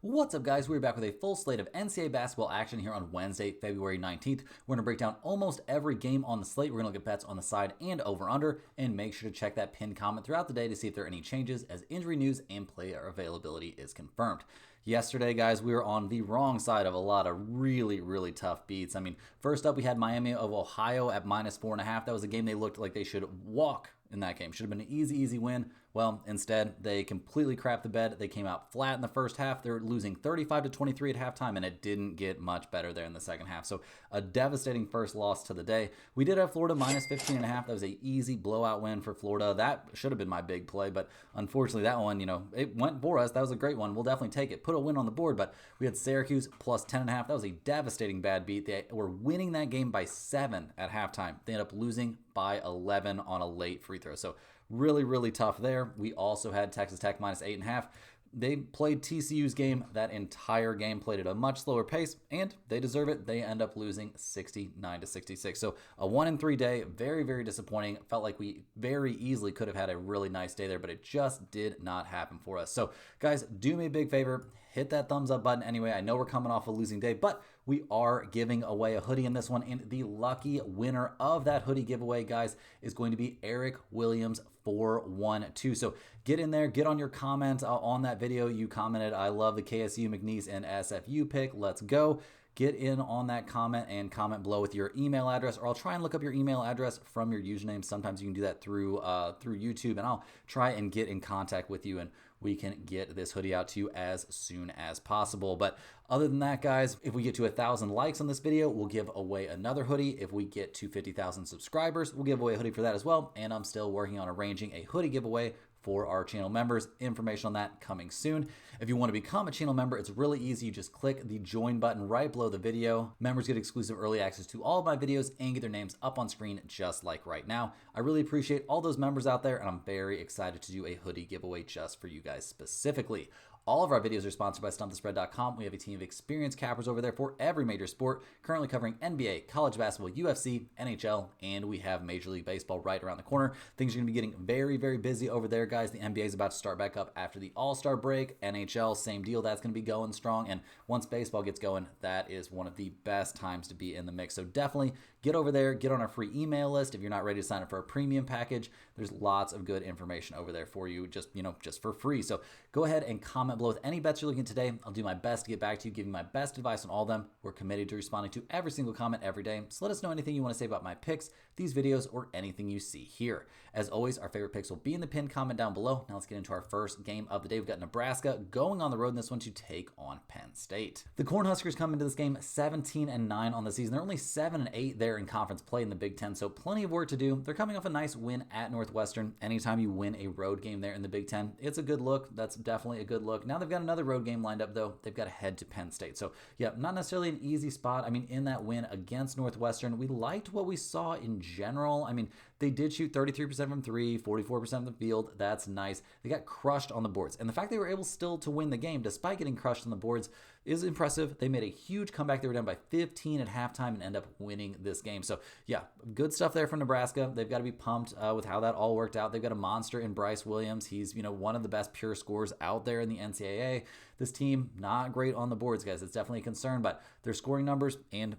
What's up, guys? We're back with a full slate of NCAA basketball action here on Wednesday, February 19th. We're going to break down almost every game on the slate. We're going to look at bets on the side and over-under, and make sure to check that pinned comment throughout the day to see if there are any changes as injury news and player availability is confirmed. Yesterday, guys, we were on the wrong side of a lot of really tough beats. I mean, first up, we had Miami of Ohio at -4.5. That was a game they looked like they should walk in that game. Should have been an easy win. Well, instead, they completely crapped the bed. They came out flat in the first half. They're losing 35-23 at halftime, and it didn't get much better there in the second half. So a devastating first loss to the day. We did have Florida -15.5. That was an easy blowout win for Florida. That should have been my big play, but unfortunately that one, it went for us. That was a great one. We'll definitely take it. Put a win on the board, but we had Syracuse +10.5. That was a devastating bad beat. They were winning that game by 7 at halftime. They ended up losing by 11 on a late free throw. So really tough there. We also had Texas Tech -8.5. They played TCU's game that entire game, played at a much slower pace, and they deserve it. They end up losing 69-66. So a 1-3 day, very disappointing. Felt like we very easily could have had a really nice day there, but it just did not happen for us. So guys, do me a big favor. Hit that thumbs up button anyway. I know we're coming off a losing day, but we are giving away a hoodie in this one, and the lucky winner of that hoodie giveaway, guys, is going to be Eric Williams 412. So get in there, get on your comment on that video. You commented, I love the KSU, McNeese, and SFU pick. Let's go. Get in on that comment and comment below with your email address, or I'll try and look up your email address from your username. Sometimes you can do that through YouTube, and I'll try and get in contact with you, and we can get this hoodie out to you as soon as possible. But other than that, guys, if we get to 1,000 likes on this video, we'll give away another hoodie. If we get to 50,000 subscribers, we'll give away a hoodie for that as well. And I'm still working on arranging a hoodie giveaway for our channel members. Information on that coming soon. If you want to become a channel member, it's really easy. You just click the join button right below the video. Members get exclusive early access to all of my videos and get their names up on screen just like right now. I really appreciate all those members out there, and I'm very excited to do a hoodie giveaway just for you guys specifically. All of our videos are sponsored by StumpTheSpread.com. We have a team of experienced cappers over there for every major sport, currently covering NBA, college basketball, UFC, NHL, and we have Major League Baseball right around the corner. Things are going to be getting very busy over there, guys. The NBA is about to start back up after the All-Star break. NHL, same deal. That's going to be going strong, and once baseball gets going, that is one of the best times to be in the mix. So definitely get over there, get on our free email list. If you're not ready to sign up for a premium package, there's lots of good information over there for you, just for free. So go ahead and comment below with any bets you're looking at today. I'll do my best to get back to you, give you my best advice on all of them. We're committed to responding to every single comment every day. So let us know anything you want to say about my picks, these videos, or anything you see here. As always, our favorite picks will be in the pinned comment down below. Now let's get into our first game of the day. We've got Nebraska going on the road in this one to take on Penn State. The Cornhuskers come into this game 17-9 on the season. They're only 7-8 there in conference play in the Big Ten, so plenty of work to do. They're coming off a nice win at Northwestern. Anytime you win a road game there in the Big Ten, it's a good look. That's definitely a good look. Now they've got another road game lined up, though. They've got to head to Penn State. So, yeah, not necessarily an easy spot. I mean, in that win against Northwestern, we liked what we saw in general. I mean, they did shoot 33% from three, 44% from the field. That's nice. They got crushed on the boards. And the fact they were able still to win the game despite getting crushed on the boards is impressive. They made a huge comeback. They were down by 15 at halftime and end up winning this game. So, yeah, good stuff there from Nebraska. They've got to be pumped with how that all worked out. They've got a monster in Bryce Williams. He's, one of the best pure scorers out there in the NCAA. This team, not great on the boards, guys. It's definitely a concern, but their scoring numbers, and,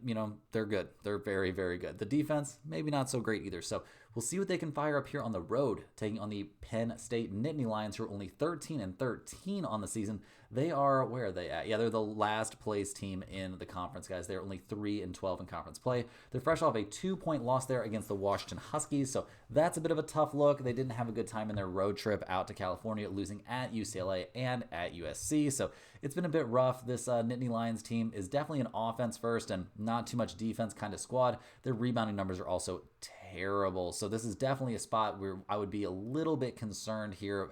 they're good. They're very good. The defense, maybe not so great either. So we'll see what they can fire up here on the road, taking on the Penn State Nittany Lions, who are only 13-13 on the season. They are, where are they at? Yeah, they're the last place team in the conference, guys. They're only 3-12 in conference play. They're fresh off a 2-point loss there against the Washington Huskies, so that's a bit of a tough look. They didn't have a good time in their road trip out to California, losing at UCLA and at USC, so it's been a bit rough. This Nittany Lions team is definitely an offense first and not too much defense kind of squad. Their rebounding numbers are also terrible. So this is definitely a spot where I would be a little bit concerned here.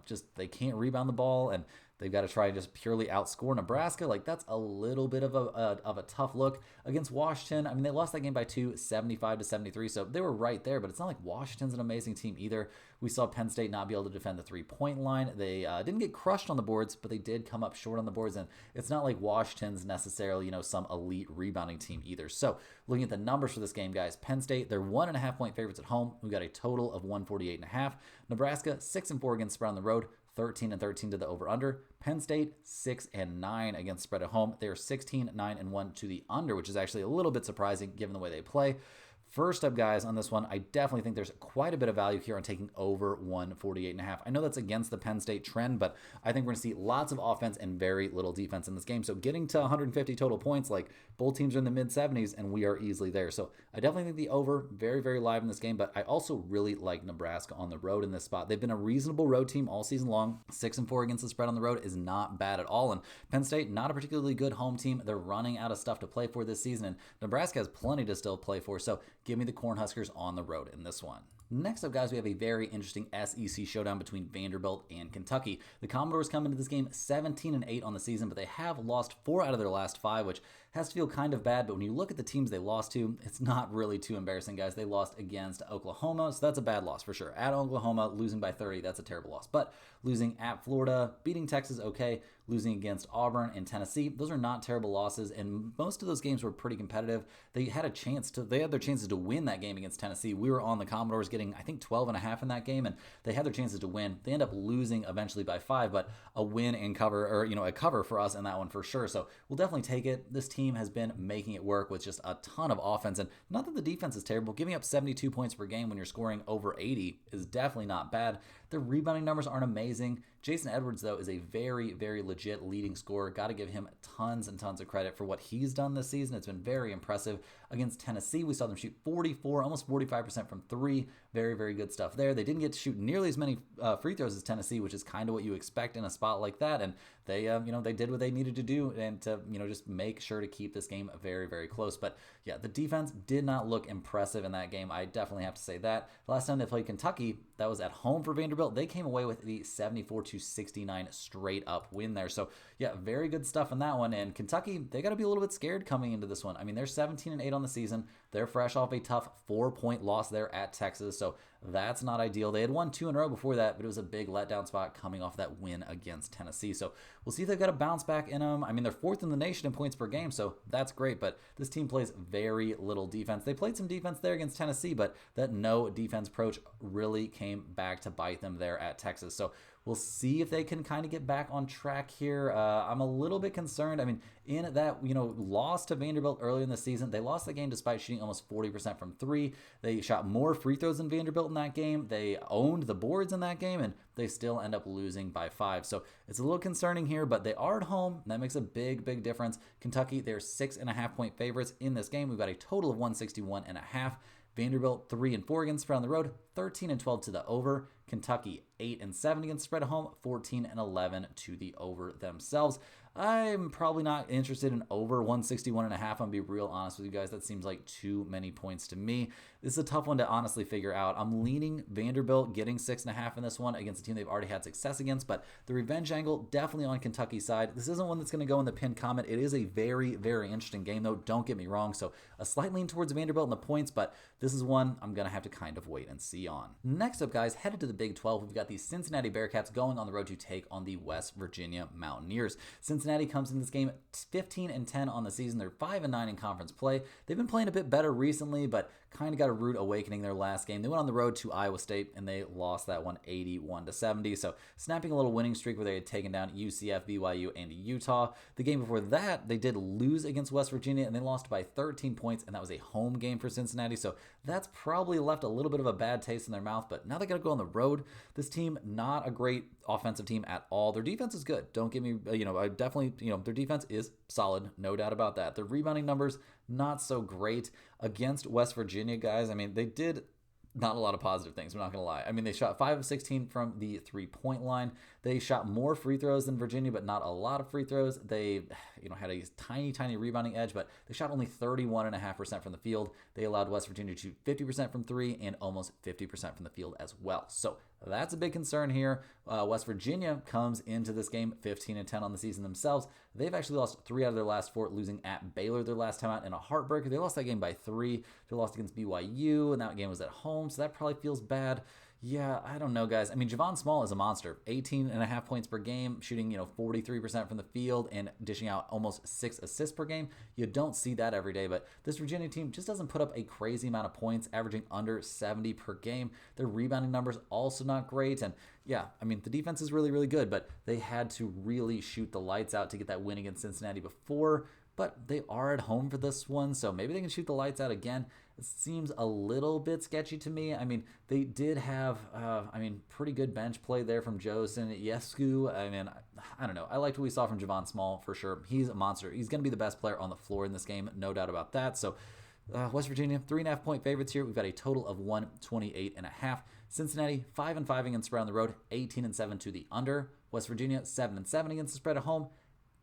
Just they can't rebound the ball, and they've got to try and just purely outscore Nebraska. Like, that's a little bit of a tough look against Washington. I mean, they lost that game by 2, 75-73, so they were right there, but it's not like Washington's an amazing team either. We saw Penn State not be able to defend the three-point line. They didn't get crushed on the boards, but they did come up short on the boards, and it's not like Washington's necessarily, some elite rebounding team either. So looking at the numbers for this game, guys, Penn State, they're 1.5-point favorites at home. We got a total of 148.5. Nebraska, 6-4 against spread on the road, 13-13 to the over-under. Penn State 6-9 against spread at home. They are 16-9-1 to the under, which is actually a little bit surprising given the way they play. First up, guys, on this one, I definitely think there's quite a bit of value here on taking over 148.5. I know that's against the Penn State trend, but I think we're going to see lots of offense and very little defense in this game. So getting to 150 total points, like both teams are in the mid-70s, and we are easily there. So I definitely think the over, very, very live in this game, but I also really like Nebraska on the road in this spot. They've been a reasonable road team all season long. 6-4 against the spread on the road is not bad at all. And Penn State, not a particularly good home team. They're running out of stuff to play for this season, and Nebraska has plenty to still play for. So give me the Cornhuskers on the road in this one. Next up, guys, we have a very interesting SEC showdown between Vanderbilt and Kentucky. The Commodores come into this game 17-8 on the season, but they have lost 4 out of their last 5, which has to feel kind of bad. But when you look at the teams they lost to, it's not really too embarrassing, guys. They lost against Oklahoma, so that's a bad loss for sure. At Oklahoma, losing by 30, that's a terrible loss. But losing at Florida, beating Texas, okay. Losing against Auburn and Tennessee, those are not terrible losses, and most of those games were pretty competitive. They had their chances to win that game against Tennessee. We were on the Commodores getting, I think, 12.5 in that game, and they had their chances to win. They end up losing eventually by 5, but a win and cover, or a cover for us in that one for sure. So we'll definitely take it. This team has been making it work with just a ton of offense, and not that the defense is terrible. Giving up 72 points per game when you're scoring over 80 is definitely not bad. The rebounding numbers aren't amazing. Jason Edwards, though, is a very, very legit leading scorer. Got to give him tons and tons of credit for what he's done this season. It's been very impressive. Against Tennessee, we saw them shoot 44, almost 45% from 3. Very, very good stuff there. They didn't get to shoot nearly as many free throws as Tennessee, which is kind of what you expect in a spot like that. And they, they did what they needed to do and to, just make sure to keep this game very, very close. But yeah, the defense did not look impressive in that game. I definitely have to say that. The last time they played Kentucky, that was at home for Vanderbilt. They came away with the 74-69 straight up win there. So yeah, very good stuff in that one. And Kentucky, they got to be a little bit scared coming into this one. I mean, they're 17-8 on the season. They're fresh off a tough 4-point loss there at Texas. So that's not ideal. They had won 2 in a row before that, but it was a big letdown spot coming off that win against Tennessee. So we'll see if they've got a bounce back in them. I mean, they're 4th in the nation in points per game, so that's great, but this team plays very little defense. They played some defense there against Tennessee, but that no defense approach really came back to bite them there at Texas. So we'll see if they can kind of get back on track here. I'm a little bit concerned. I mean, in that, loss to Vanderbilt earlier in the season, they lost the game despite shooting almost 40% from 3. They shot more free throws than Vanderbilt in that game. They owned the boards in that game, and they still end up losing by 5. So it's a little concerning here, but they are at home. And that makes a big, big difference. Kentucky, they're 6.5-point favorites in this game. We've got a total of 161.5. Vanderbilt 3-4 against spread on the road, 13-12 to the over. Kentucky 8-7 against spread at home, 14-11 to the over themselves. I'm probably not interested in over 161.5. I'm going to be real honest with you guys. That seems like too many points to me. This is a tough one to honestly figure out. I'm leaning Vanderbilt getting 6.5 in this one against a team they've already had success against, but the revenge angle definitely on Kentucky's side. This isn't one that's going to go in the pinned comment. It is a very, very interesting game, though. Don't get me wrong. So a slight lean towards Vanderbilt in the points, but this is one I'm going to have to kind of wait and see on. Next up, guys, headed to the Big 12. We've got the Cincinnati Bearcats going on the road to take on the West Virginia Mountaineers. Cincinnati comes in this game 15-10 on the season. They're 5-9 in conference play. They've been playing a bit better recently, but kind of got a rude awakening their last game. They went on the road to Iowa State, and they lost that one 81-70. So snapping a little winning streak where they had taken down UCF, BYU, and Utah. The game before that, they did lose against West Virginia, and they lost by 13 points, and that was a home game for Cincinnati. So that's probably left a little bit of a bad taste in their mouth, but now they got to go on the road. This team, not a great offensive team at all. Their defense is good. Don't get me, I definitely, their defense is solid. No doubt about that. Their rebounding numbers, not so great against West Virginia, guys. I mean, they did not a lot of positive things. I'm not going to lie. I mean, they shot 5 of 16 from the 3-point line. They shot more free throws than Virginia, but not a lot of free throws. They, had a tiny, tiny rebounding edge, but they shot only 31.5% from the field. They allowed West Virginia to shoot 50% from 3 and almost 50% from the field as well. So that's a big concern here. West Virginia comes into this game 15-10 on the season themselves. They've actually lost 3 out of their last 4, losing at Baylor their last time out in a heartbreaker. They lost that game by 3. They lost against BYU, and that game was at home, so that probably feels bad. Yeah, I don't know, guys. I mean, Javon Small is a monster. 18.5 points per game, shooting, 43% from the field and dishing out almost 6 assists per game. You don't see that every day, but this Virginia team just doesn't put up a crazy amount of points, averaging under 70 per game. Their rebounding numbers also not great. And yeah, I mean, the defense is really, really good, but they had to really shoot the lights out to get that win against Cincinnati before. But they are at home for this one, so maybe they can shoot the lights out again. It seems a little bit sketchy to me. I mean, they did have, pretty good bench play there from Joseph Yescu. I don't know. I liked what we saw from Javon Small for sure. He's a monster. He's going to be the best player on the floor in this game, no doubt about that. So, West Virginia, 3.5 point favorites here. We've got a total of 128.5. Cincinnati, 5-5 against spread on the road, 18-7 to the under. West Virginia, 7-7 against the spread at home.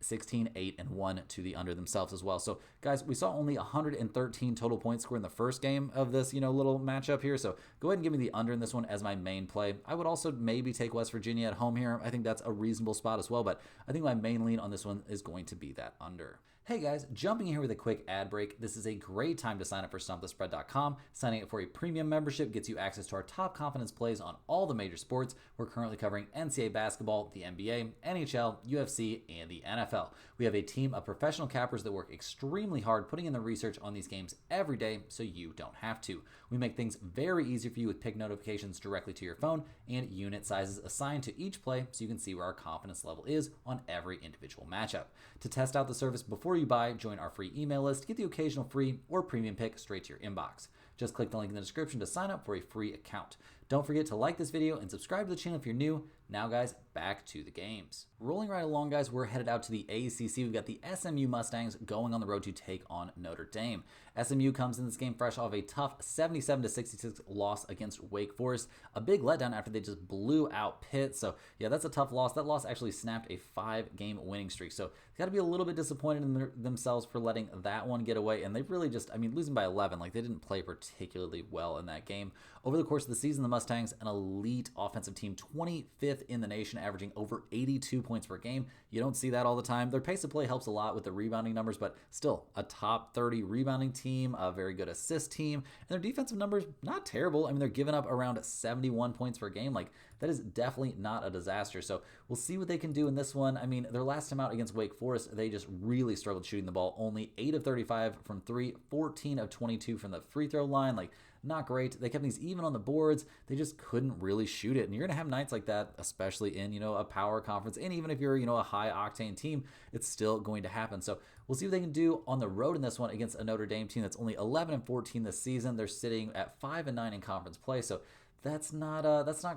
16-8-1 to the under themselves as well. So, guys, we saw only 113 total points scored in the first game of this, little matchup here. So, go ahead and give me the under in this one as my main play. I would also maybe take West Virginia at home here. I think that's a reasonable spot as well, but I think my main lean on this one is going to be that under. Hey guys, jumping in here with a quick ad break. This is a great time to sign up for StumpTheSpread.com. Signing up for a premium membership gets you access to our top confidence plays on all the major sports. We're currently covering NCAA basketball, the NBA, NHL, UFC, and the NFL. We have a team of professional cappers that work extremely hard putting in the research on these games every day so you don't have to. We make things very easy for you with pick notifications directly to your phone and unit sizes assigned to each play so you can see where our confidence level is on every individual matchup. To test out the service before you buy, join our free email list, get the occasional free or premium pick straight to your inbox. Just click the link in the description to sign up for a free account. Don't forget to like this video and subscribe to the channel if you're new. Now, guys, back to the games. Rolling right along, guys, we're headed out to the ACC. We've got the SMU Mustangs going on the road to take on Notre Dame. SMU comes in this game fresh off a tough 77-66 loss against Wake Forest. A big letdown after they just blew out Pitt. So, yeah, that's a tough loss. That loss actually snapped a 5-game winning streak. So, got to be a little bit disappointed in themselves for letting that one get away. And they've really just, losing by 11, they didn't play particularly well in that game. Over the course of the season, the Mustangs, an elite offensive team, 25th in the nation, averaging over 82 points per game. You don't see that all the time. Their pace of play helps a lot with the rebounding numbers, but still a top 30 rebounding team, a very good assist team, and their defensive numbers, not terrible. They're giving up around 71 points per game. That is definitely not a disaster. So we'll see what they can do in this one. Their last time out against Wake Forest, they just really struggled shooting the ball. Only 8 of 35 from 3, 14 of 22 from the free throw line. Not great. They kept these even on the boards. They just couldn't really shoot it. And you're going to have nights like that, especially in, a power conference. And even if you're, a high octane team, it's still going to happen. So we'll see what they can do on the road in this one against a Notre Dame team that's only 11-14 this season. They're sitting at 5-9 in conference play. So that's not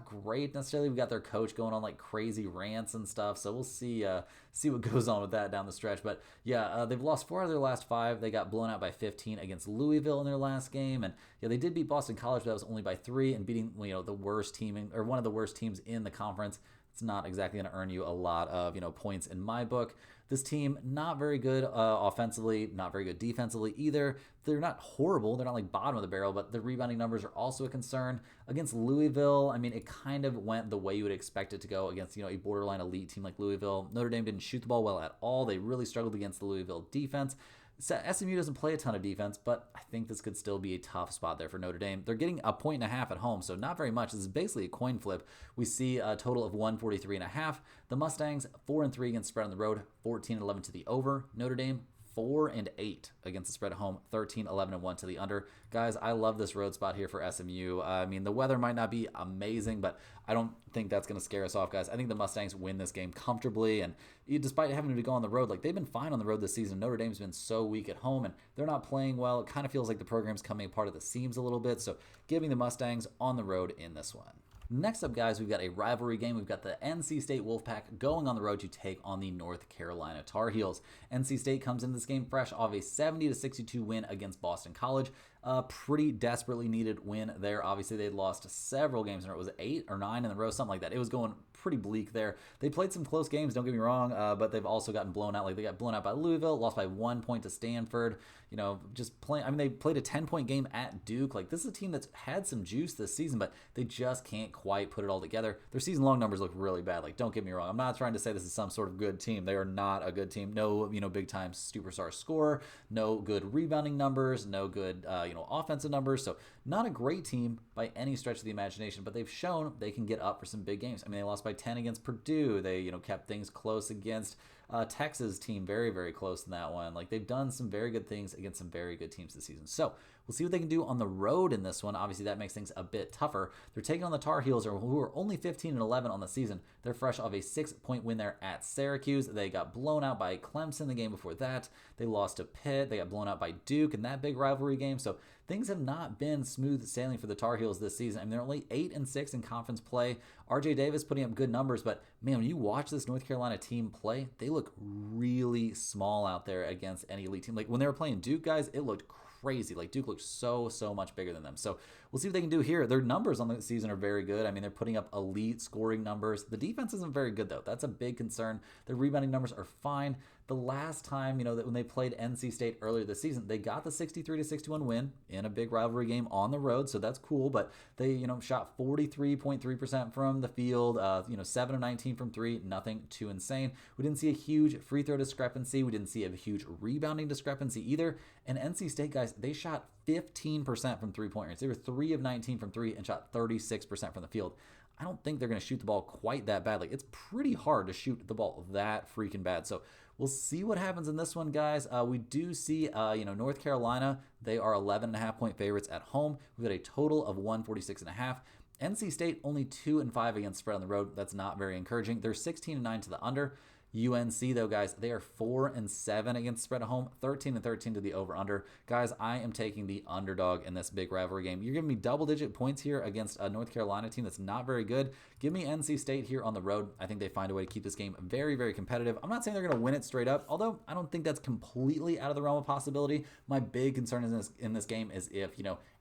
great necessarily. We got their coach going on crazy rants and stuff, so we'll see what goes on with that down the stretch. But yeah, they've lost 4 out of their last 5. They got blown out by 15 against Louisville in their last game, and yeah, they did beat Boston College, but that was only by 3, and beating the worst team or one of the worst teams in the conference. It's not exactly going to earn you a lot of points in my book. This team, not very good offensively, not very good defensively either. They're not horrible. They're not bottom of the barrel, but the rebounding numbers are also a concern. Against Louisville, it kind of went the way you would expect it to go against a borderline elite team like Louisville. Notre Dame didn't shoot the ball well at all. They really struggled against the Louisville defense. SMU doesn't play a ton of defense, but I think this could still be a tough spot there for Notre Dame. They're getting 1.5 points at home, so not very much. This is basically a coin flip. We see a total of 143.5. The Mustangs, 4-3 against spread on the road, 14-11 to the over. Notre Dame, 4-8 against the spread at home, 13-11-1 to the under. Guys, I love this road spot here for SMU. The weather might not be amazing, but I don't think that's going to scare us off, guys. I think the Mustangs win this game comfortably, and despite having to go on the road, they've been fine on the road this season. Notre Dame's been so weak at home, and they're not playing well. It kind of feels like the program's coming apart at the seams a little bit, so giving the Mustangs on the road in this one. Next up, guys, we've got a rivalry game. We've got the NC State Wolfpack going on the road to take on the North Carolina Tar Heels. NC State comes into this game fresh off a 70-62 win against Boston College. A pretty desperately needed win there. Obviously, they'd lost several games in a row. Was it 8 or 9 in a row? Something like that. It was going pretty bleak there. They played some close games, don't get me wrong, but they've also gotten blown out. They got blown out by Louisville, lost by 1 point to Stanford. Just playing. They played a 10-point game at Duke. This is a team that's had some juice this season, but they just can't quite put it all together. Their season-long numbers look really bad. Don't get me wrong. I'm not trying to say this is some sort of good team. They are not a good team. No, big-time superstar scorer. No good rebounding numbers. No good, offensive numbers. So not a great team by any stretch of the imagination, but they've shown they can get up for some big games. I mean, they lost by 10 against Purdue. They, kept things close against Texas team, very, very close in that one. Like, they've done some very good things against some very good teams this season. So we'll see what they can do on the road in this one. Obviously, that makes things a bit tougher. They're taking on the Tar Heels, who are only 15-11 on the season. They're fresh off a 6-point win there at Syracuse. They got blown out by Clemson the game before that. They lost to Pitt. They got blown out by Duke in that big rivalry game. So things have not been smooth sailing for the Tar Heels this season. I mean, they're only 8-6 in conference play. RJ Davis putting up good numbers, but man, when you watch this North Carolina team play, they look really small out there against any elite team. Like, when they were playing Duke, guys, it looked crazy. Like, Duke looks so much bigger than them. So we'll see what they can do here. Their numbers on the season are very good. I mean, they're putting up elite scoring numbers. The defense isn't very good, though. That's a big concern. Their rebounding numbers are fine. The last time, that when they played NC State earlier this season, they got the 63-61 win in a big rivalry game on the road, so that's cool. But they, shot 43.3% from the field, 7 of 19 from three, nothing too insane. We didn't see a huge free throw discrepancy. We didn't see a huge rebounding discrepancy either. And NC State, guys, they shot 15% from three-point range. They were 3 of 19 from three and shot 36% from the field. I don't think they're going to shoot the ball quite that bad. Like, it's pretty hard to shoot the ball that freaking bad. So we'll see what happens in this one, guys. We do see, North Carolina, they are 11.5-point favorites at home. We've got a total of 146.5. NC State only 2-5 against spread on the road. That's not very encouraging. They're 16-9 to the under. UNC, though, guys, they are 4-7 against spread at home, 13-13 to the over-under. Guys, I am taking the underdog in this big rivalry game. You're giving me double-digit points here against a North Carolina team that's not very good. Give me NC State here on the road. I think they find a way to keep this game very, very competitive. I'm not saying they're going to win it straight up, although I don't think that's completely out of the realm of possibility. My big concern in this game is if,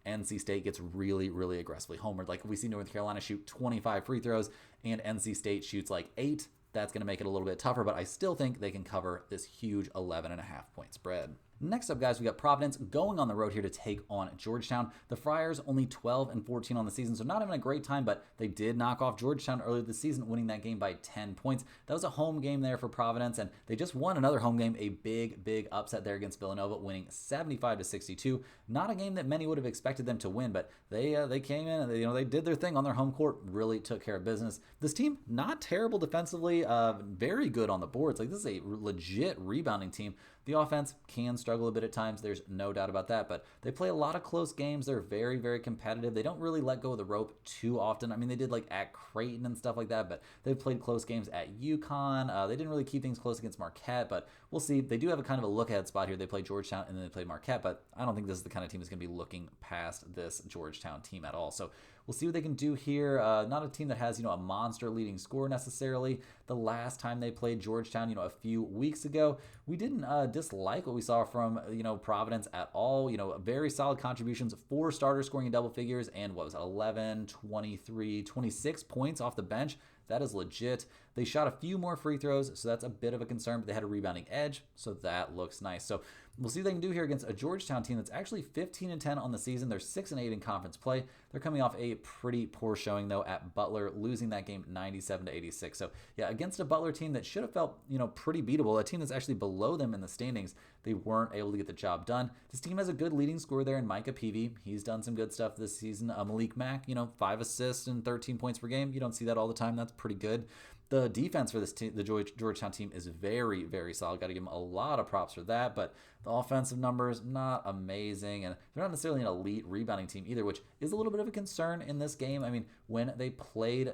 NC State gets really, really aggressively homered. Like, if we see North Carolina shoot 25 free throws and NC State shoots like 8, that's going to make it a little bit tougher, but I still think they can cover this huge 11.5-point spread. Next up, guys, we got Providence going on the road here to take on Georgetown. The Friars only 12-14 on the season, so not having a great time, but they did knock off Georgetown earlier this season, winning that game by 10 points. That was a home game there for Providence, and they just won another home game, a big upset there against Villanova, winning 75-62. Not a game that many would have expected them to win, but they came in and they did their thing on their home court, really took care of business. This team, not terrible defensively, very good on the boards. Like, this is a legit rebounding team. The offense can struggle a bit at times. There's no doubt about that, but they play a lot of close games. They're very, very competitive. They don't really let go of the rope too often. I mean, they did like at Creighton and stuff like that, but they've played close games at UConn. They didn't really keep things close against Marquette, but we'll see. They do have a kind of a look-ahead spot here. They play Georgetown and then they play Marquette, but I don't think this is the kind of team that's going to be looking past this Georgetown team at all. So we'll see what they can do here. Not a team that has, a monster leading score necessarily. The last time they played Georgetown, a few weeks ago, we didn't dislike what we saw from, Providence at all. Very solid contributions. 4 starters scoring in double figures and what was it, 11, 23, 26 points off the bench. That is legit. They shot a few more free throws, so that's a bit of a concern, but they had a rebounding edge, so that looks nice. So we'll see what they can do here against a Georgetown team that's actually 15-10 on the season. They're 6-8 in conference play. They're coming off a pretty poor showing, though, at Butler, losing that game 97-86. So, yeah, against a Butler team that should have felt, pretty beatable, a team that's actually below them in the standings, they weren't able to get the job done. This team has a good leading scorer there in Micah Peavy. He's done some good stuff this season. Malik Mack, 5 assists and 13 points per game. You don't see that all the time. That's pretty good. The defense for this team, the Georgetown team, is very, very solid. Got to give them a lot of props for that, but the offensive numbers, not amazing, and they're not necessarily an elite rebounding team either, which is a little bit of a concern in this game. I mean, when they played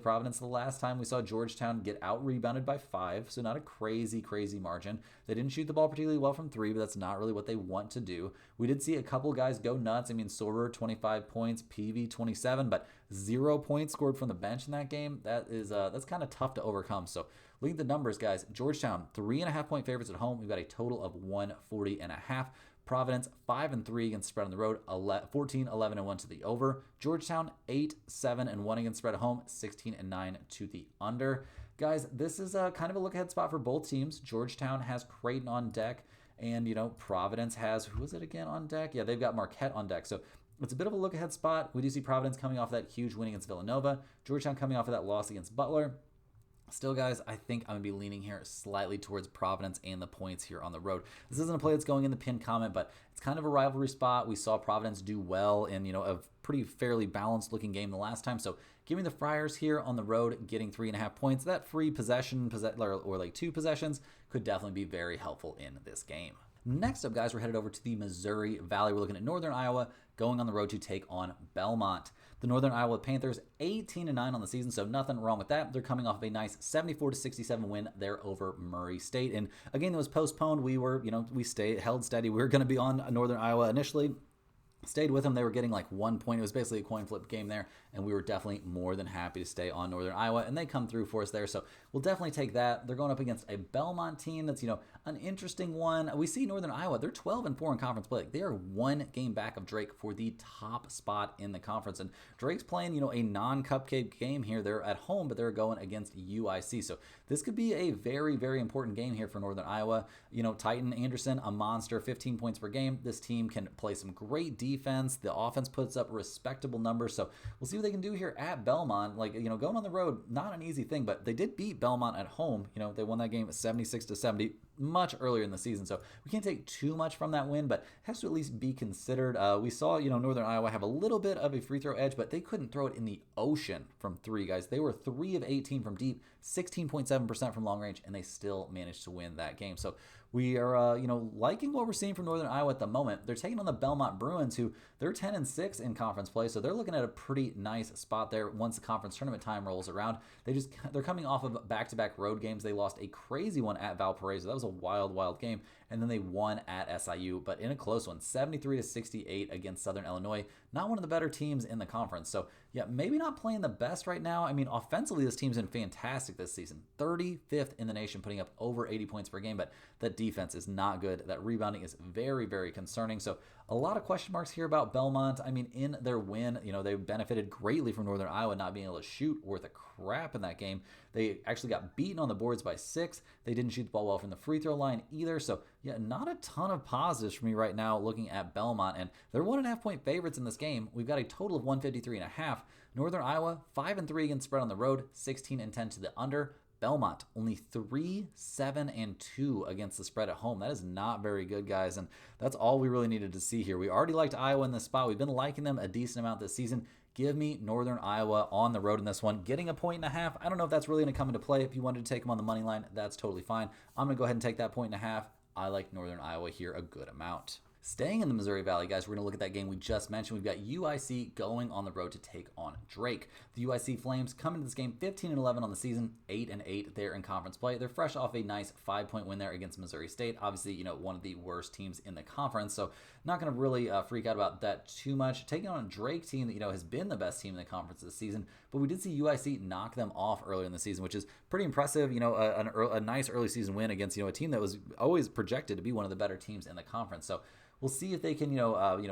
Providence the last time, we saw Georgetown get out-rebounded by 5, so not a crazy margin. They didn't shoot the ball particularly well from 3, but that's not really what they want to do. We did see a couple guys go nuts. I mean, Sorter, 25 points, Peavy, 27, but 0 points scored from the bench in that game. That's kind of tough to overcome. So looking at the numbers, guys, Georgetown, 3.5-point favorites at home. We've got a total of 140.5. Providence, 5-3 against spread on the road, 14-11-1 to the over. Georgetown, 8-7-1 against spread at home, 16-9 to the under. Guys, this is a kind of a look-ahead spot for both teams. Georgetown has Creighton on deck, and, Providence has, who is it again on deck? Yeah, they've got Marquette on deck. So it's a bit of a look-ahead spot. We do see Providence coming off that huge win against Villanova. Georgetown coming off of that loss against Butler. Still, guys, I think I'm going to be leaning here slightly towards Providence and the points here on the road. This isn't a play that's going in the pinned comment, but it's kind of a rivalry spot. We saw Providence do well in, a pretty fairly balanced looking game the last time. So give me the Friars here on the road, getting 3.5 points. That free possession, or like 2 possessions, could definitely be very helpful in this game. Next up, guys, we're headed over to the Missouri Valley. We're looking at Northern Iowa going on the road to take on Belmont. The Northern Iowa Panthers, 18-9 on the season, so nothing wrong with that. They're coming off of a nice 74-67 win there over Murray State. And again, it was postponed. We were, we held steady. We were going to be on Northern Iowa initially. Stayed with them. They were getting like 1 point. It was basically a coin flip game there, and we were definitely more than happy to stay on Northern Iowa, and they come through for us there. So we'll definitely take that. They're going up against a Belmont team that's, an interesting one. We see Northern Iowa, they're 12-4 in conference play. They are 1 game back of Drake for the top spot in the conference, and Drake's playing, a non-cupcake game here. They're at home, but they're going against UIC. So this could be a very, very important game here for Northern Iowa. Titan Anderson, a monster, 15 points per game. This team can play some great defense. The offense puts up respectable numbers. So we'll see what they can do here at Belmont. Going on the road, not an easy thing, but they did beat Belmont at home. They won that game 76-70 much earlier in the season. So we can't take too much from that win, but it has to at least be considered. We saw, Northern Iowa have a little bit of a free throw edge, but they couldn't throw it in the ocean from 3, guys. They were 3 of 18 from deep, 16.7% from long range, and they still managed to win that game. So we are, liking what we're seeing from Northern Iowa at the moment. They're taking on the Belmont Bruins, who they're 10-6 in conference play, so they're looking at a pretty nice spot there once the conference tournament time rolls around. They're coming off of back-to-back road games. They lost a crazy one at Valparaiso. That was a wild game, and then they won at SIU, but in a close one, 73-68 against Southern Illinois. Not one of the better teams in the conference. So yeah, maybe not playing the best right now. I mean, offensively, this team's been fantastic this season. 35th in the nation, putting up over 80 points per game, but that defense is not good. That rebounding is very, very concerning. So a lot of question marks here about Belmont. I mean, in their win, they benefited greatly from Northern Iowa not being able to shoot worth a crap in that game. They actually got beaten on the boards by 6. They didn't shoot the ball well from the free throw line either. So yeah, not a ton of positives for me right now looking at Belmont, and they're 1.5 point favorites in this game. We've got a total of 153.5. Northern Iowa, 5-3 against spread on the road, 16-10 to the under. Belmont, only 3-7-2 against the spread at home. That is not very good, guys, and that's all we really needed to see here. We already liked Iowa in this spot. We've been liking them a decent amount this season. Give me Northern Iowa on the road in this one. Getting a 1.5. I don't know if that's really going to come into play. If you wanted to take them on the money line, that's totally fine. I'm going to go ahead and take that 1.5. I like Northern Iowa here a good amount. Staying in the Missouri Valley, guys, we're going to look at that game we just mentioned. We've got UIC going on the road to take on Drake. The UIC Flames come into this game 15-11 on the season, 8-8 there in conference play. They're fresh off a nice 5-point win there against Missouri State. Obviously, one of the worst teams in the conference, so not going to really freak out about that too much. Taking on a Drake team that, has been the best team in the conference this season, but we did see UIC knock them off earlier in the season, which is pretty impressive. A nice early season win against, a team that was always projected to be one of the better teams in the conference. So we'll see if they can,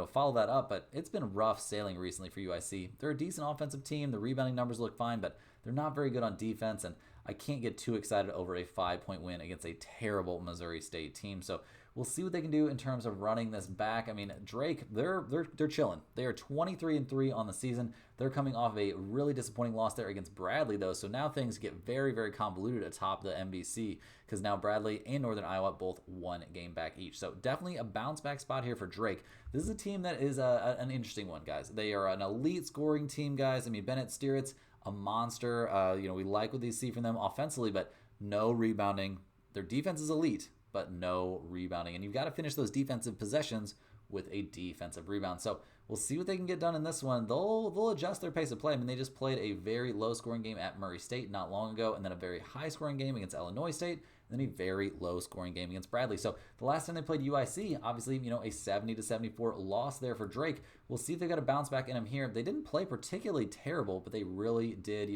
follow that up. But it's been rough sailing recently for UIC. They're a decent offensive team. The rebounding numbers look fine, but they're not very good on defense. And I can't get too excited over a 5-point win against a terrible Missouri State team. So we'll see what they can do in terms of running this back. I mean, Drake, they're chilling. They are 23-3 on the season. They're coming off of a really disappointing loss there against Bradley, though. So now things get very, very convoluted atop the MVC because now Bradley and Northern Iowa both 1 game back each. So definitely a bounce back spot here for Drake. This is a team that is an interesting one, guys. They are an elite scoring team, guys. I mean, Bennett Steeritz, a monster. We like what they see from them offensively, but no rebounding. Their defense is elite, but no rebounding. And you've got to finish those defensive possessions with a defensive rebound. So we'll see what they can get done in this one. They'll adjust their pace of play. I mean, they just played a very low-scoring game at Murray State not long ago, and then a very high-scoring game against Illinois State, and then a very low-scoring game against Bradley. So the last time they played UIC, obviously, a 70-74 loss there for Drake. We'll see if they got a bounce back in them here. They didn't play particularly terrible, but they really did,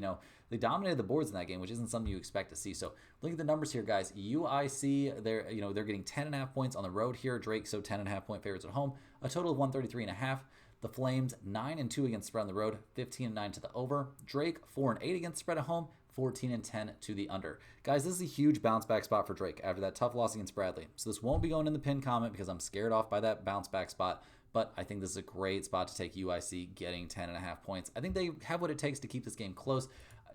they dominated the boards in that game, which isn't something you expect to see. So look at the numbers here, guys. UIC, they're getting 10.5 points on the road here. Drake, so 10.5 point favorites at home. A total of 133.5. The Flames, 9-2 against spread on the road, 15-9 to the over. Drake, 4-8 against spread at home, 14-10 to the under. Guys, this is a huge bounce back spot for Drake after that tough loss against Bradley. So this won't be going in the pin comment because I'm scared off by that bounce back spot. But I think this is a great spot to take UIC getting 10.5 points. I think they have what it takes to keep this game close.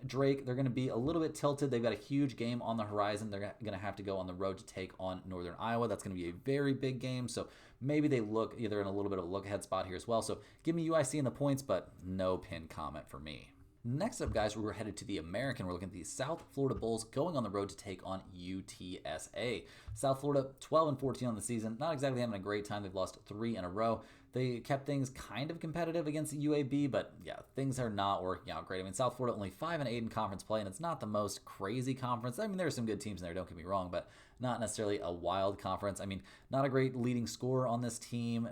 Drake, they're going to be a little bit tilted. They've got a huge game on the horizon. They're going to have to go on the road to take on Northern Iowa. That's going to be a very big game. So maybe they look either in a little bit of a look ahead spot here as well. So give me UIC in the points, but no pin comment for me. Next up, guys, we're headed to the American. We're looking at the South Florida Bulls going on the road to take on UTSA. South Florida, 12-14 on the season. Not exactly having a great time. They've lost 3 in a row. They kept things kind of competitive against the UAB, but yeah, things are not working out great. I mean, South Florida only 5-8 in conference play, and it's not the most crazy conference. I mean, there are some good teams in there, don't get me wrong, but not necessarily a wild conference. I mean, not a great leading scorer on this team.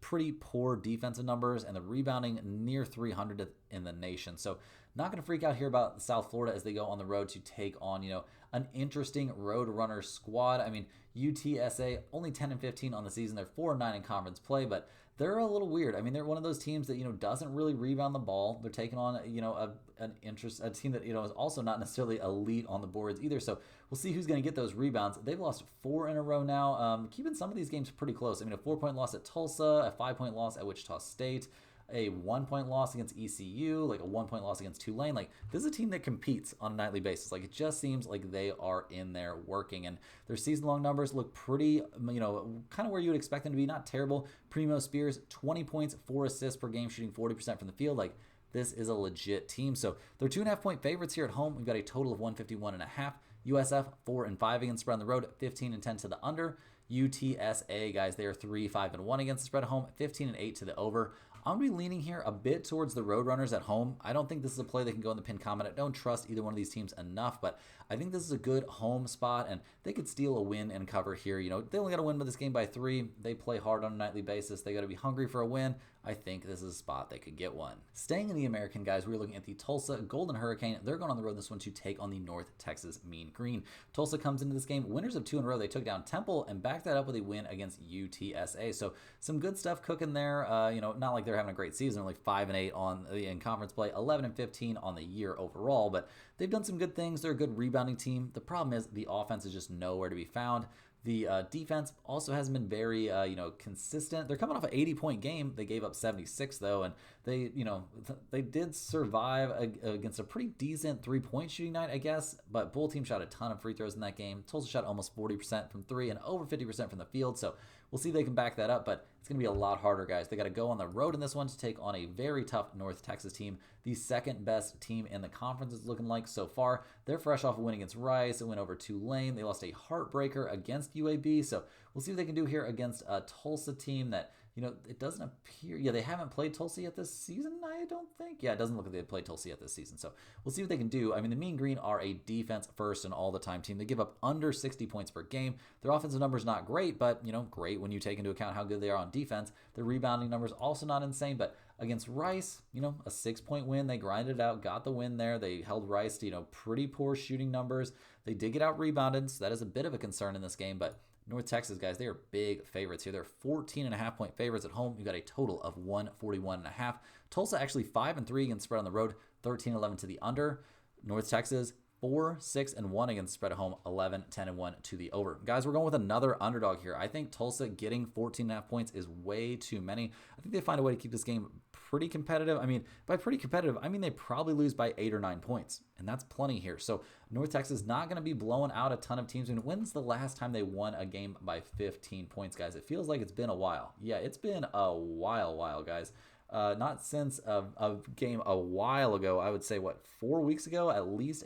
Pretty poor defensive numbers, and the rebounding near 300 in the nation. So not going to freak out here about South Florida as they go on the road to take on, an interesting road runner squad. I mean, UTSA only 10-15 on the season. They're 4-9 in conference play, but they're a little weird. I mean, they're one of those teams that, doesn't really rebound the ball. They're taking on, a team that, is also not necessarily elite on the boards either. So we'll see who's going to get those rebounds. They've lost 4 in a row now, keeping some of these games pretty close. I mean, a 4-point loss at Tulsa, a 5-point loss at Wichita State, a 1-point loss against ECU, like a 1-point loss against Tulane. Like, this is a team that competes on a nightly basis. Like, it just seems like they are in there working, and their season-long numbers look pretty, kind of where you would expect them to be. Not terrible. Primo Spears, 20 points, 4 assists per game, shooting 40% from the field. Like, this is a legit team. So they're 2.5-point favorites here at home. We've got a total of 151.5. USF 4-5 against spread on the road, 15-10 to the under. UTSA, guys, they are 3-5-1 against the spread at home, 15-8 to the over. I'm going to be leaning here a bit towards the Roadrunners at home. I don't think this is a play that can go in the pin comment. I don't trust either one of these teams enough, but I think this is a good home spot, and they could steal a win and cover here. They only got to win with this game by 3. They play hard on a nightly basis. They got to be hungry for a win. I think this is a spot they could get one. Staying in the American, guys, we're looking at the Tulsa Golden Hurricane. They're going on the road this one to take on the North Texas Mean Green. Tulsa comes into this game winners of 2 in a row. They took down Temple and backed that up with a win against UTSA. So some good stuff cooking there. Not like they're having a great season. Only 5-8 in conference play, 11-15 on the year overall, but they've done some good things. They're a good rebounding team. The problem is the offense is just nowhere to be found. The defense also hasn't been very, consistent. They're coming off an 80-point game. They gave up 76 though, and they did survive against a pretty decent 3-point shooting night, I guess. But Bull team shot a ton of free throws in that game. Tulsa shot almost 40% from 3 and over 50% from the field. So we'll see if they can back that up, but it's going to be a lot harder, guys. They got to go on the road in this one to take on a very tough North Texas team, the second best team in the conference is looking like so far. They're fresh off a win against Rice. It went over Tulane. They lost a heartbreaker against UAB, so we'll see what they can do here against a Tulsa team that, it doesn't appear. Yeah, they haven't played Tulsa yet this season, I don't think. Yeah, it doesn't look like they've played Tulsa yet this season. So we'll see what they can do. I mean, the Mean Green are a defense first and all the time team. They give up under 60 points per game. Their offensive numbers not great, but, great when you take into account how good they are on defense. Their rebounding numbers also not insane, but against Rice, a 6-point win. They grinded it out, got the win there. They held Rice to, pretty poor shooting numbers. They did get out rebounded, so that is a bit of a concern in this game, but North Texas, guys, they are big favorites here. They're 14.5-point favorites at home. You've got a total of 141.5. Tulsa actually 5-3 against spread on the road, 13-11 to the under. North Texas 4-6-1 against spread at home, 11-10-1 to the over. Guys, we're going with another underdog here. I think Tulsa getting 14.5 points is way too many. I think they find a way to keep this game pretty competitive. I mean, by pretty competitive, I mean they probably lose by 8 or 9 points, and that's plenty here. So North Texas not going to be blowing out a ton of teams. I mean, when's the last time they won a game by 15 points, guys? It feels like it's been a while. Yeah, it's been a while, guys. Not since a game a while ago. I would say, 4 weeks ago at least,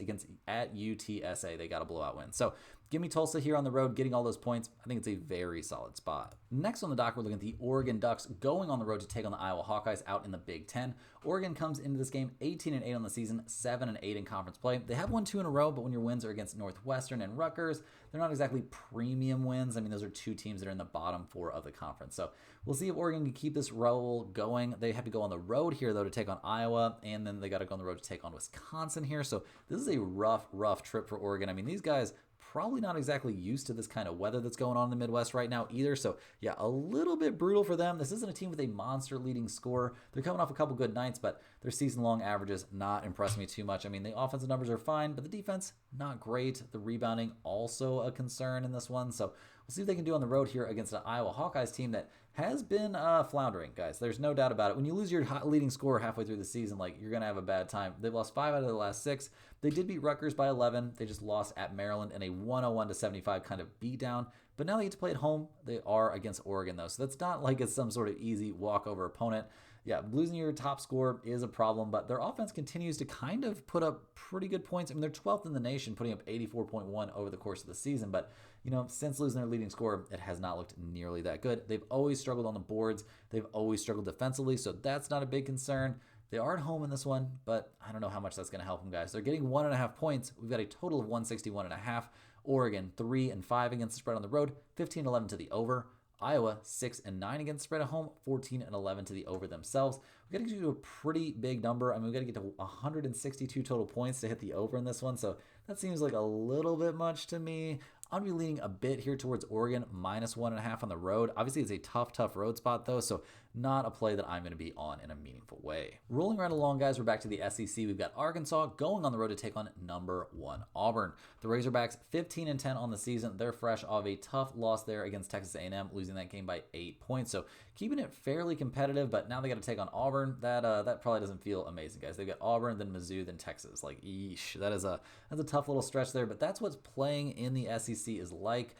at UTSA, they got a blowout win. So give me Tulsa here on the road, getting all those points. I think it's a very solid spot. Next on the dock, we're looking at the Oregon Ducks going on the road to take on the Iowa Hawkeyes out in the Big Ten. Oregon comes into this game 18-8 on the season, 7-8 in conference play. They have won 2 in a row, but when your wins are against Northwestern and Rutgers, they're not exactly premium wins. I mean, those are 2 teams that are in the bottom 4 of the conference. So we'll see if Oregon can keep this roll going. They have to go on the road here, though, to take on Iowa, and then they got to go on the road to take on Wisconsin here. So this is a rough trip for Oregon. I mean, these guys probably not exactly used to this kind of weather that's going on in the Midwest right now either. So yeah, a little bit brutal for them. This isn't a team with a monster leading scorer. They're coming off a couple good nights, but their season-long averages not impressing me too much. I mean, the offensive numbers are fine, but the defense, not great. The rebounding, also a concern in this one. So we'll We'll see what they can do on the road here against an Iowa Hawkeyes team that has been floundering, guys. There's no doubt about it. When you lose your leading scorer halfway through the season, like, you're going to have a bad time. They've lost 5 out of the last 6. They did beat Rutgers by 11. They just lost at Maryland in a 101-75 kind of beatdown. But now they get to play at home. They are against Oregon, though. So that's not like it's some sort of easy walkover opponent. Yeah, losing your top scorer is a problem, but their offense continues to kind of put up pretty good points. I mean, they're 12th in the nation, putting up 84.1 over the course of the season. But, since losing their leading scorer, it has not looked nearly that good. They've always struggled on the boards. They've always struggled defensively, so that's not a big concern. They are at home in this one, but I don't know how much that's going to help them, guys. They're getting 1.5 points. We've got a total of 161.5. Oregon 3-5 against the spread on the road, 15-11 to the over. Iowa 6-9 against the spread at home, 14-11 to the over themselves. We got to get to a pretty big number. I mean, we got to get to 162 total points to hit the over in this one, so that seems like a little bit much to me. I'm going to be leaning a bit here towards Oregon, -1.5 on the road. Obviously, it's a tough road spot, though, so not a play that I'm going to be on in a meaningful way. Rolling right along, guys, we're back to the SEC. We've got Arkansas going on the road to take on number 1 Auburn. The Razorbacks 15-10 on the season. They're fresh off a tough loss there against Texas A&M, losing that game by 8 points. So keeping it fairly competitive, but now they got to take on Auburn. That probably doesn't feel amazing, guys. They've got Auburn, then Mizzou, then Texas. Like, yeesh, that's a tough little stretch there, but that's what's playing in the SEC is like.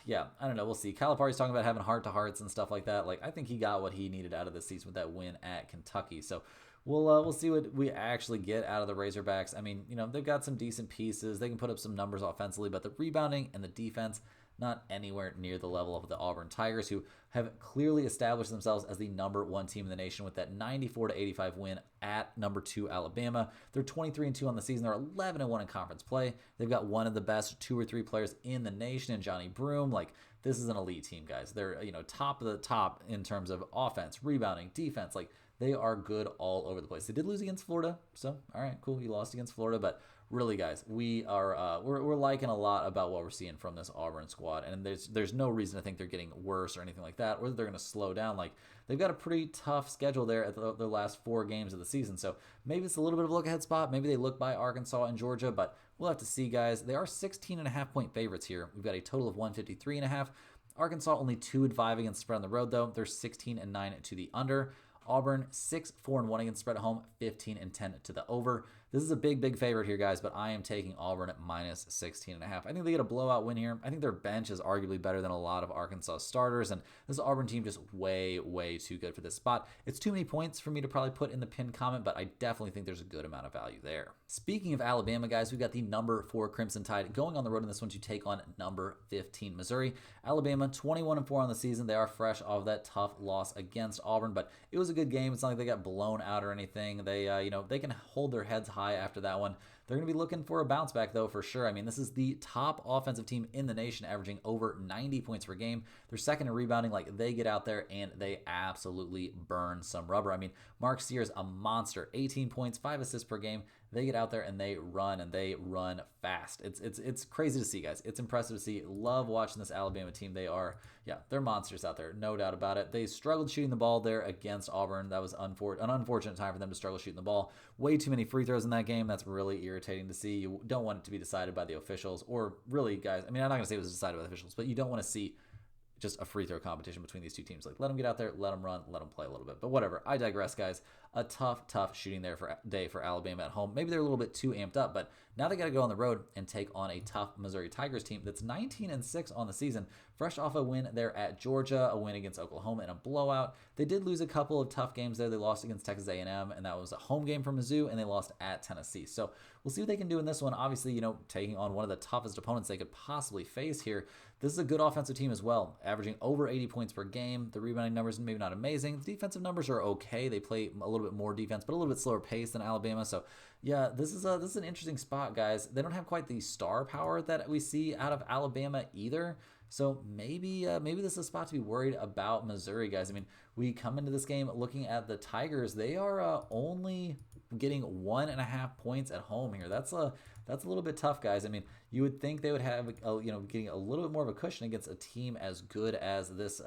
Yeah, I don't know. We'll see. Calipari's talking about having heart-to-hearts and stuff like that. Like, I think he got what he needed out of this season with that win at Kentucky. So we'll see what we actually get out of the Razorbacks. I mean, they've got some decent pieces. They can put up some numbers offensively, but the rebounding and the defense, not anywhere near the level of the Auburn Tigers, who have clearly established themselves as the number 1 team in the nation with that 94-85 win at number 2 Alabama. They're 23-2 on the season. They're 11-1 in conference play. They've got one of the best 2 or 3 players in the nation in Johnny Broome. Like, this is an elite team, guys. They're top of the top in terms of offense, rebounding, defense. Like, they are good all over the place. They did lose against Florida, so all right, cool. You lost against Florida, but really, guys, we are we're liking a lot about what we're seeing from this Auburn squad, and there's no reason to think they're getting worse or anything like that, or that they're going to slow down. Like, they've got a pretty tough schedule there at the last 4 games of the season, so maybe it's a little bit of a look-ahead spot. Maybe they look by Arkansas and Georgia, but we'll have to see, guys. They are 16.5-point favorites here. We've got a total of 153.5. Arkansas only 2-5 against the spread on the road, though. They're 16-9 to the under. Auburn 6-4-1 against spread at home, 15-10 to the over. This is a big favorite here, guys, but I am taking Auburn at -16.5. I think they get a blowout win here. I think their bench is arguably better than a lot of Arkansas starters, and this Auburn team just way too good for this spot. It's too many points for me to probably put in the pinned comment, but I definitely think there's a good amount of value there. Speaking of Alabama, guys, we've got the number 4 Crimson Tide going on the road in this one to take on number 15 Missouri. Alabama 21-4 on the season. They are fresh off that tough loss against Auburn, but it was a good game. It's not like they got blown out or anything. They they can hold their heads high after that one. They're going to be looking for a bounce back, though, for sure. I mean, this is the top offensive team in the nation, averaging over 90 points per game. They're second in rebounding. Like, they get out there and they absolutely burn some rubber. I mean, Mark Sears, a monster, 18 points, 5 assists per game. They get out there and they run fast. It's crazy to see, guys. It's impressive to see. Love watching this Alabama team. They're monsters out there, no doubt about it. They struggled shooting the ball there against Auburn. That was an unfortunate time for them to struggle shooting the ball. Way too many free throws in that game. That's really irritating to see. You don't want it to be decided by the officials, or really, guys, I mean, I'm not going to say it was decided by the officials, but you don't want to see just a free throw competition between these two teams. Like, let them get out there, let them run, let them play a little bit. But whatever, I digress, guys. A tough shooting day for Alabama at home. Maybe they're a little bit too amped up, but now they got to go on the road and take on a tough Missouri Tigers team that's 19-6 on the season, fresh off a win there at Georgia, a win against Oklahoma in a blowout. They did lose a couple of tough games there. They lost against Texas A&M, and that was a home game for Mizzou, and they lost at Tennessee. So we'll see what they can do in this one. Obviously, taking on one of the toughest opponents they could possibly face here. This is a good offensive team as well, averaging over 80 points per game. The rebounding numbers maybe not amazing. The defensive numbers are okay. They play a little bit more defense, but a little bit slower pace than Alabama. So yeah, this is an interesting spot, guys. They don't have quite the star power that we see out of Alabama either. So maybe this is a spot to be worried about Missouri, guys. I mean, we come into this game looking at the Tigers. They are only getting 1.5 points at home here. That's a little bit tough, guys. I mean, you would think they would have getting a little bit more of a cushion against a team as good as this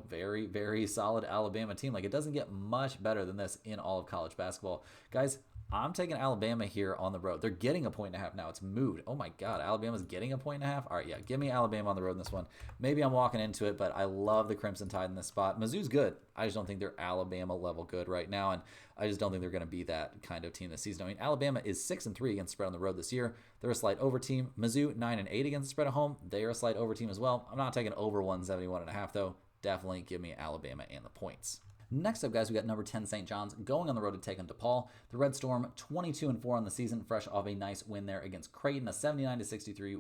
very solid Alabama team. Like, it doesn't get much better than this in all of college basketball, guys. I'm taking Alabama here on the road. They're getting a 1.5 now. It's mood. Oh my God, Alabama's getting a 1.5. All right, yeah, give me Alabama on the road in this one. Maybe I'm walking into it, but I love the Crimson Tide in this spot. Mizzou's good. I just don't think they're Alabama level good right now, and I just don't think they're going to be that kind of team this season. I mean, Alabama is 6-3 against the spread on the road this year. They're a slight over team. Mizzou 9-8 against the spread at home. They are a slight over team as well. I'm not taking over 171.5 though. Definitely give me Alabama and the points. Next up, guys, we got number 10 St. John's going on the road to take on DePaul. The Red Storm 22-4 on the season, fresh off a nice win there against Creighton, a 73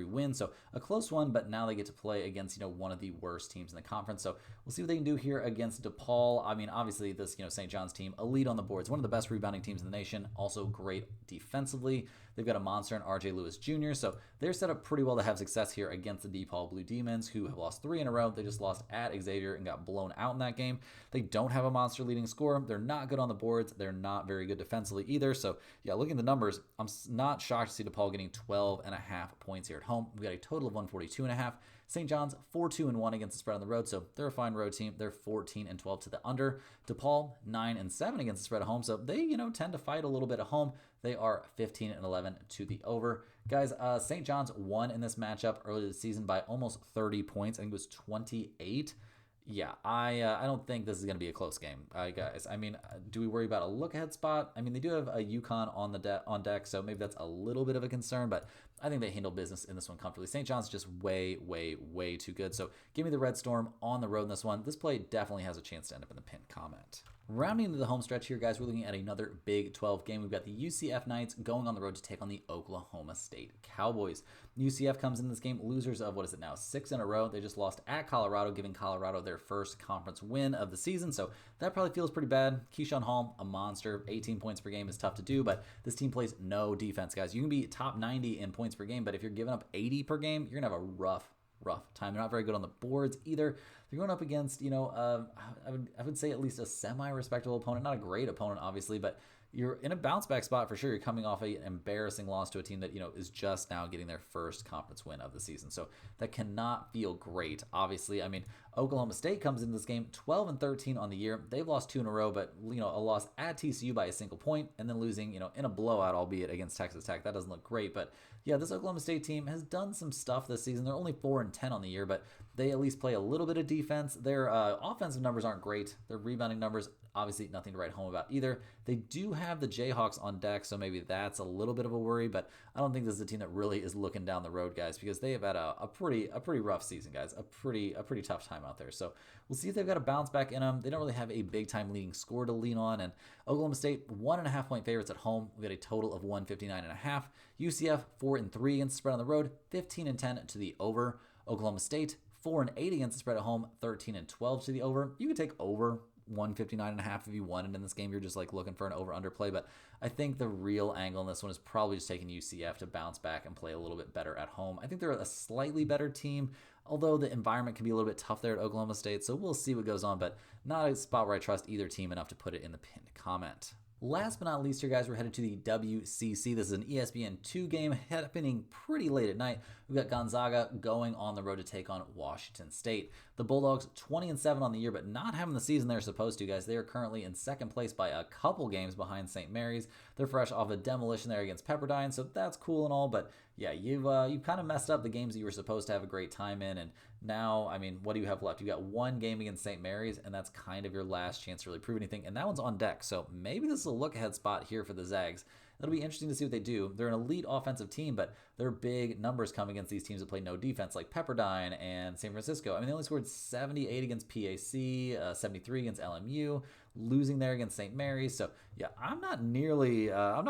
win. So a close one, but now they get to play against one of the worst teams in the conference. So we'll see what they can do here against DePaul. I mean, obviously this St. John's team, elite on the boards, one of the best rebounding teams in the nation, also great defensively. They've got a monster in RJ Lewis Jr., so they're set up pretty well to have success here against the DePaul Blue Demons, who have lost 3 in a row. They just lost at Xavier and got blown out in that game. They don't have a monster leading scorer. They're not good on the boards. They're not very good defensively either. So, yeah, looking at the numbers, I'm not shocked to see DePaul getting 12.5 points here at home. We got a total of 142.5. St. John's 4-2-1 against the spread on the road, so they're a fine road team. They're 14-12 to the under. DePaul 9-7 against the spread at home, so they tend to fight a little bit at home. They are 15-11 to the over. Guys, St. John's won in this matchup earlier this season by almost 30 points. I think it was 28. Yeah, I don't think this is going to be a close game, guys. I mean, do we worry about a look-ahead spot? I mean, they do have a UConn on deck, so maybe that's a little bit of a concern, but I think they handle business in this one comfortably. St. John's just way, way, way too good. So give me the Red Storm on the road in this one. This play definitely has a chance to end up in the pinned comment. Rounding into the home stretch here, guys, we're looking at another Big 12 game. We've got the UCF Knights going on the road to take on the Oklahoma State Cowboys. UCF comes in this game losers of, 6 in a row. They just lost at Colorado, giving Colorado their first conference win of the season, so that probably feels pretty bad. Keyshawn Hall, a monster. 18 points per game is tough to do, but this team plays no defense, guys. You can be top 90 in points per game, but if you're giving up 80 per game, you're going to have a rough time. They're not very good on the boards either. They're going up against, I would say at least a semi-respectable opponent. Not a great opponent, obviously, but you're in a bounce-back spot for sure. You're coming off an embarrassing loss to a team that, is just now getting their first conference win of the season. So that cannot feel great, obviously. I mean, Oklahoma State comes into this game 12-13 on the year. They've lost 2 in a row, but, a loss at TCU by a single point and then losing, in a blowout, albeit against Texas Tech. That doesn't look great, but yeah, this Oklahoma State team has done some stuff this season. They're only 4-10 on the year, but they at least play a little bit of defense. Their offensive numbers aren't great. Their rebounding numbers, obviously nothing to write home about either. They do have the Jayhawks on deck, so maybe that's a little bit of a worry, but I don't think this is a team that really is looking down the road, guys, because they have had a pretty rough season, guys. A pretty tough time out there. So we'll see if they've got a bounce back in them. They don't really have a big time leading score to lean on, and Oklahoma State 1.5 point favorites at home. We got a total of 159.5. UCF 4-3 against the spread on the road, 15-10 to the over. Oklahoma State 4-8 against the spread at home, 13-12 to the over. You could take over 159.5 if you wanted in this game. You're just looking for an over-under play, but I think the real angle in this one is probably just taking UCF to bounce back and play a little bit better at home. I think they're a slightly better team, although the environment can be a little bit tough there at Oklahoma State, so we'll see what goes on, but not a spot where I trust either team enough to put it in the pinned comment. Last but not least here, guys, we're headed to the WCC. This is an ESPN2 game happening pretty late at night. We've got Gonzaga going on the road to take on Washington State. The Bulldogs 20-7 on the year, but not having the season they're supposed to, guys. They are currently in second place by a couple games behind St. Mary's. They're fresh off a demolition there against Pepperdine, so that's cool and all, but yeah, you've kind of messed up the games that you were supposed to have a great time in, and now, I mean, what do you have left? You got one game against St. Mary's, and that's kind of your last chance to really prove anything, and that one's on deck, so maybe this is a look-ahead spot here for the Zags. It'll be interesting to see what they do. They're an elite offensive team, but their big numbers come against these teams that play no defense, like Pepperdine and San Francisco. I mean, they only scored 78 against PAC, 73 against LMU, losing there against St. Mary's. So, yeah, I'm not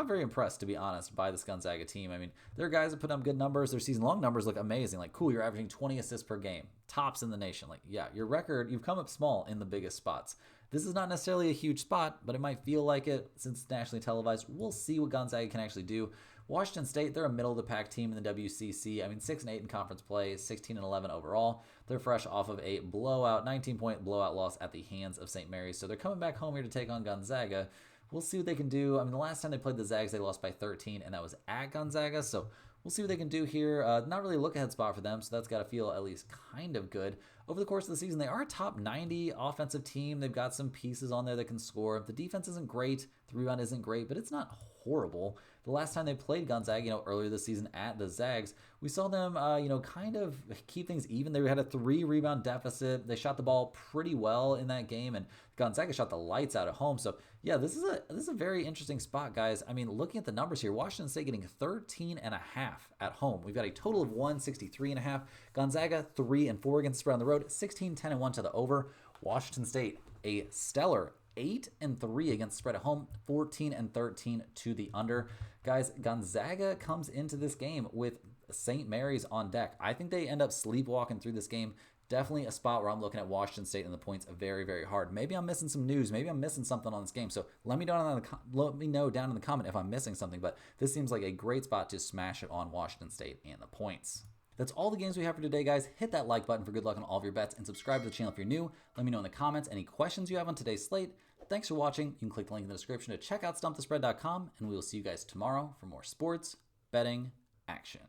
very impressed, to be honest, by this Gonzaga team. I mean, there are guys that put up good numbers. Their season-long numbers look amazing. Cool, you're averaging 20 assists per game. Tops in the nation. Yeah, your record, you've come up small in the biggest spots. This is not necessarily a huge spot, but it might feel like it since it's nationally televised. We'll see what Gonzaga can actually do. Washington State, they're a middle-of-the-pack team in the WCC. I mean, 6-8 in conference play, 16-11 overall. They're fresh off of a 19-point blowout loss at the hands of St. Mary's. So they're coming back home here to take on Gonzaga. We'll see what they can do. I mean, the last time they played the Zags, they lost by 13, and that was at Gonzaga. So we'll see what they can do here. Not really a look-ahead spot for them, so that's got to feel at least kind of good. over the course of the season, they are a top 90 offensive team. They've got some pieces on there that can score. The defense isn't great. The rebound isn't great, but it's not horrible. The last time they played Gonzaga, earlier this season at the Zags, we saw them, kind of keep things even. They had a 3-rebound deficit. They shot the ball pretty well in that game, and Gonzaga shot the lights out at home. So yeah, this is a very interesting spot, guys. I mean, looking at the numbers here, Washington State getting 13.5 at home. We've got a total of 163.5. Gonzaga 3-4 against the spread on the road, 16-10-1 to the over. Washington State a stellar 8-3 against the spread at home, 14-13 to the under. Guys, Gonzaga comes into this game with St. Mary's on deck. I think they end up sleepwalking through this game. Definitely a spot where I'm looking at Washington State and the points very, very hard. Maybe I'm missing some news. Maybe I'm missing something on this game. So let me know down in the comment if I'm missing something. But this seems like a great spot to smash it on Washington State and the points. That's all the games we have for today, guys. Hit that like button for good luck on all of your bets and subscribe to the channel if you're new. Let me know in the comments any questions you have on today's slate. Thanks for watching. You can click the link in the description to check out stumpthespread.com, and we will see you guys tomorrow for more sports betting action.